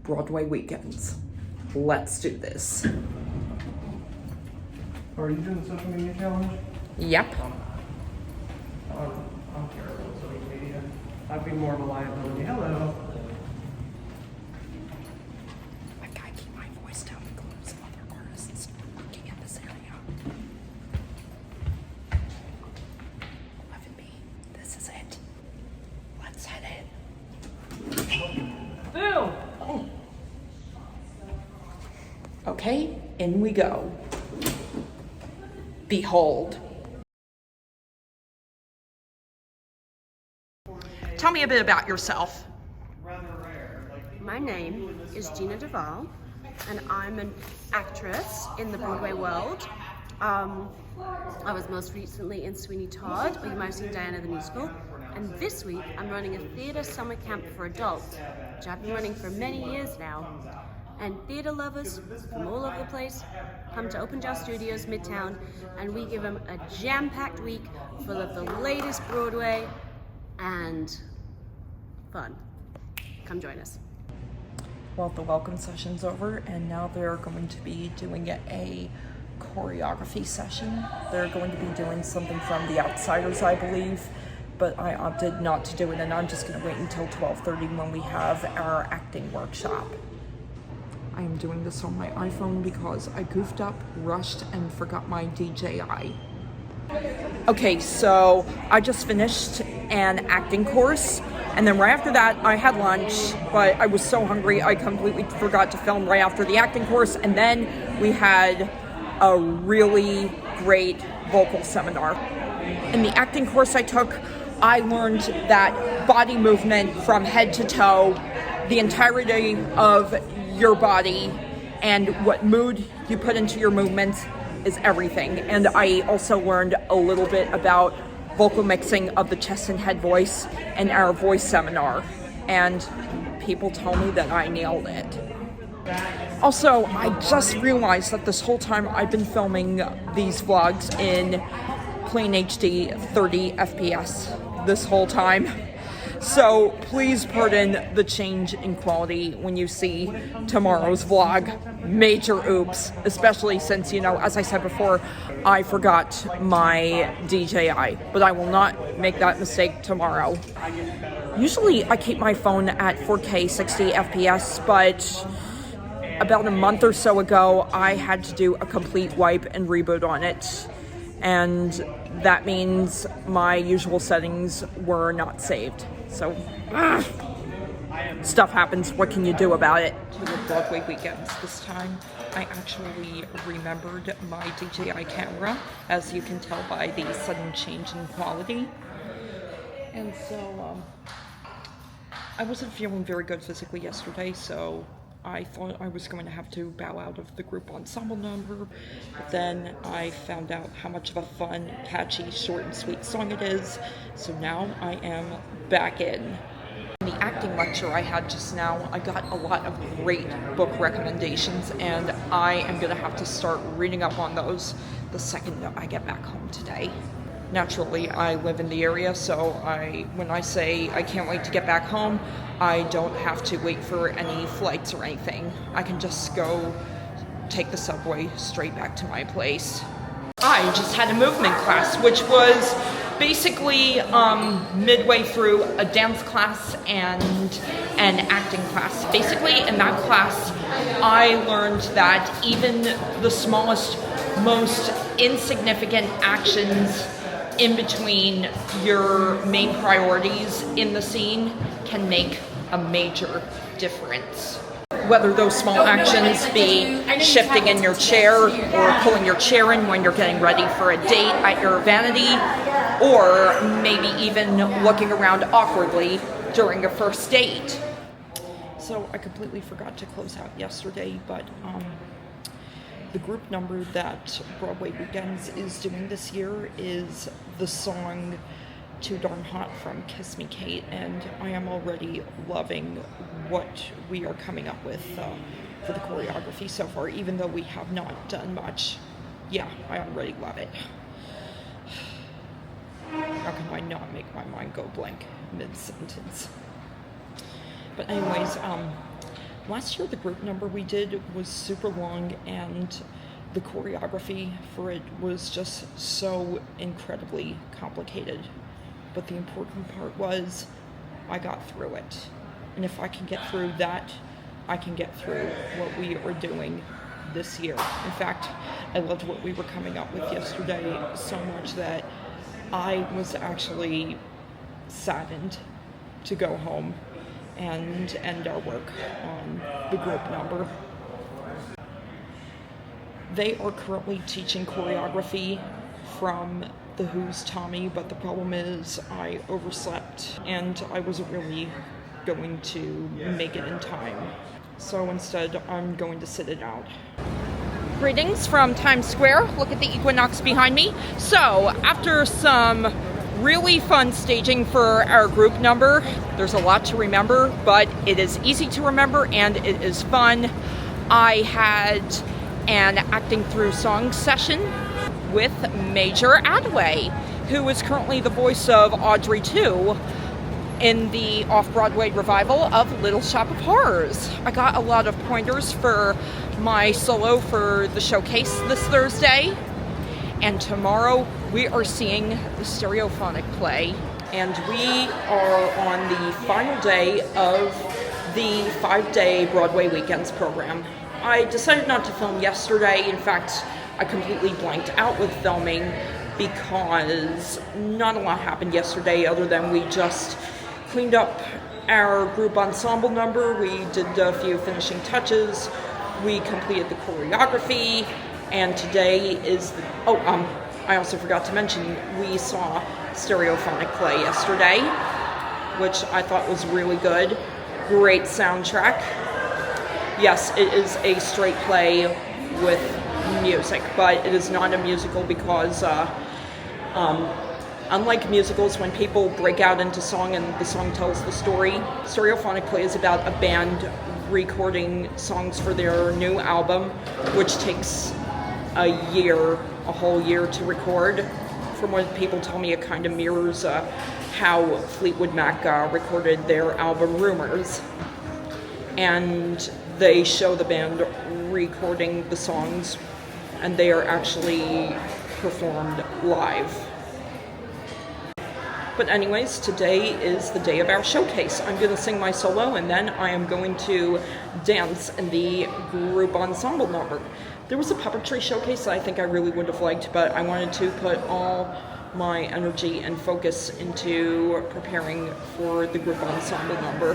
Broadway Weekends. Let's do this. Are you doing the social media challenge? Yep. I'm terrible at social media. I'd be more of a liability. Hello. I gotta keep my voice down because other artists working in this area. 11B, this is it. Let's head in. Bill! Okay, in we go. Behold. Tell me a bit about yourself. My name is Gina Duvall, and I'm an actress in the Broadway world. I was most recently in Sweeney Todd, or you might have seen Diana the Musical. And this week, I'm running a theatre summer camp for adults, which I've been running for many years now. And theatre lovers from all over the place come to Open Jar Studios Midtown, and we give them a jam-packed week full of the latest Broadway and fun. Come join us. Well, the welcome session's over, and now they're going to be doing a choreography session. They're going to be doing something from The Outsiders, I believe, but I opted not to do it, and I'm just going to wait until 12:30 when we have our acting workshop. I am doing this on my iPhone because I goofed up, rushed, and forgot my DJI. Okay, so I just finished an acting course, and then right after that I had lunch, but I was so hungry I completely forgot to film right after the acting course, and then we had a really great vocal seminar. In the acting course I took, I learned that body movement from head to toe, the entirety of your body, and what mood you put into your movements is everything. And I also learned a little bit about vocal mixing of the chest and head voice in our voice seminar, and people told me that I nailed it. Also, I just realized that this whole time I've been filming these vlogs in plain HD 30 FPS this whole time. So please pardon the change in quality when you see tomorrow's vlog. Major oops, especially since, you know, as I said before, I forgot my DJI, but I will not make that mistake tomorrow. Usually I keep my phone at 4K 60 FPS, but about a month or so ago, I had to do a complete wipe and reboot on it. And that means my usual settings were not saved. So, stuff happens. What can you do about it? To the Broadway Weekends this time, I actually remembered my DJI camera, as you can tell by the sudden change in quality. And so, I wasn't feeling very good physically yesterday, so I thought I was going to have to bow out of the group ensemble number, but then I found out how much of a fun, catchy, short and sweet song it is, so now I am back in. In the acting lecture I had just now, I got a lot of great book recommendations, and I am going to have to start reading up on those the second that I get back home today. Naturally, I live in the area, so when I say I can't wait to get back home, I don't have to wait for any flights or anything. I can just go take the subway straight back to my place. I just had a movement class, which was basically midway through a dance class and an acting class. Basically, in that class, I learned that even the smallest, most insignificant actions in between your main priorities in the scene can make a major difference. Whether those small actions be shifting in your chair or pulling your chair in when you're getting ready for a date at your vanity, or maybe even looking around awkwardly during a first date. So I completely forgot to close out yesterday, but the group number that Broadway Weekends is doing this year is the song Too Darn Hot from Kiss Me Kate, and I am already loving what we are coming up with for the choreography so far, even though we have not done much. Yeah, I already love it. How can I not make my mind go blank mid-sentence? But anyways, Last year, the group number we did was super long, and the choreography for it was just so incredibly complicated. But the important part was I got through it. And if I can get through that, I can get through what we are doing this year. In fact, I loved what we were coming up with yesterday so much that I was actually saddened to go home and end our work on the group number. They are currently teaching choreography from The Who's Tommy, but the problem is I overslept and I wasn't really going to make it in time. So instead, I'm going to sit it out. Greetings from Times Square. Look at the equinox behind me. So, after some really fun staging for our group number, there's a lot to remember, but it is easy to remember and it is fun. I had an acting through song session with Major Adway, who is currently the voice of Audrey 2 in the off-Broadway revival of Little Shop of Horrors. I got a lot of pointers for my solo for the showcase this Thursday, and tomorrow we are seeing the stereophonic play, and we are on the final day of the 5-day Broadway Weekends program. I decided not to film yesterday. In fact, I completely blanked out with filming because not a lot happened yesterday other than we just cleaned up our group ensemble number. We did a few finishing touches. We completed the choreography, and today is the, I also forgot to mention, we saw stereophonic play yesterday, which I thought was really good. Great soundtrack. Yes, it is a straight play with music, but it is not a musical because unlike musicals, when people break out into song and the song tells the story, stereophonic play is about a band recording songs for their new album, which takes a whole year to record. From what people tell me, it kind of mirrors how Fleetwood Mac recorded their album Rumors. And they show the band recording the songs, and they are actually performed live. But anyways, today is the day of our showcase. I'm going to sing my solo, and then I am going to dance in the group ensemble number. There was a puppetry showcase that I think I really would have liked, but I wanted to put all my energy and focus into preparing for the group ensemble number.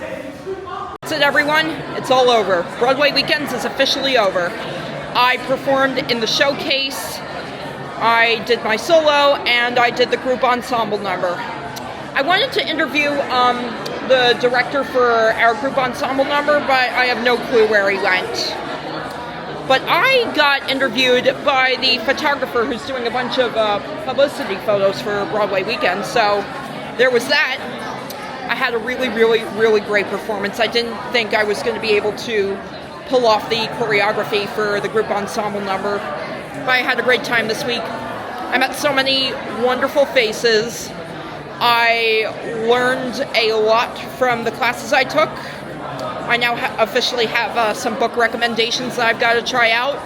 That's it, everyone. It's all over. Broadway Weekends is officially over. I performed in the showcase, I did my solo, and I did the group ensemble number. I wanted to interview the director for our group ensemble number, but I have no clue where he went. But I got interviewed by the photographer who's doing a bunch of publicity photos for Broadway Weekends, so there was that. I had a really, really, really great performance. I didn't think I was going to be able to pull off the choreography for the group ensemble number, but I had a great time this week. I met so many wonderful faces. I learned a lot from the classes I took. I now officially have some book recommendations that I've got to try out.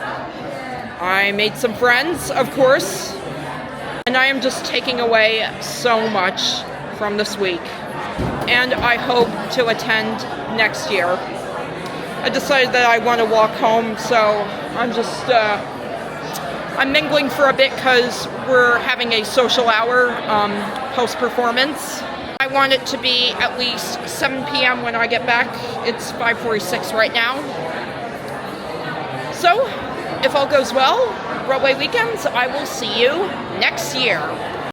I made some friends, of course, and I am just taking away so much from this week. And I hope to attend next year. I decided that I want to walk home, so I'm mingling for a bit because we're having a social hour post-performance. I want it to be at least 7 p.m. when I get back. It's 5:46 right now. So, if all goes well, Broadway Weekends, I will see you next year.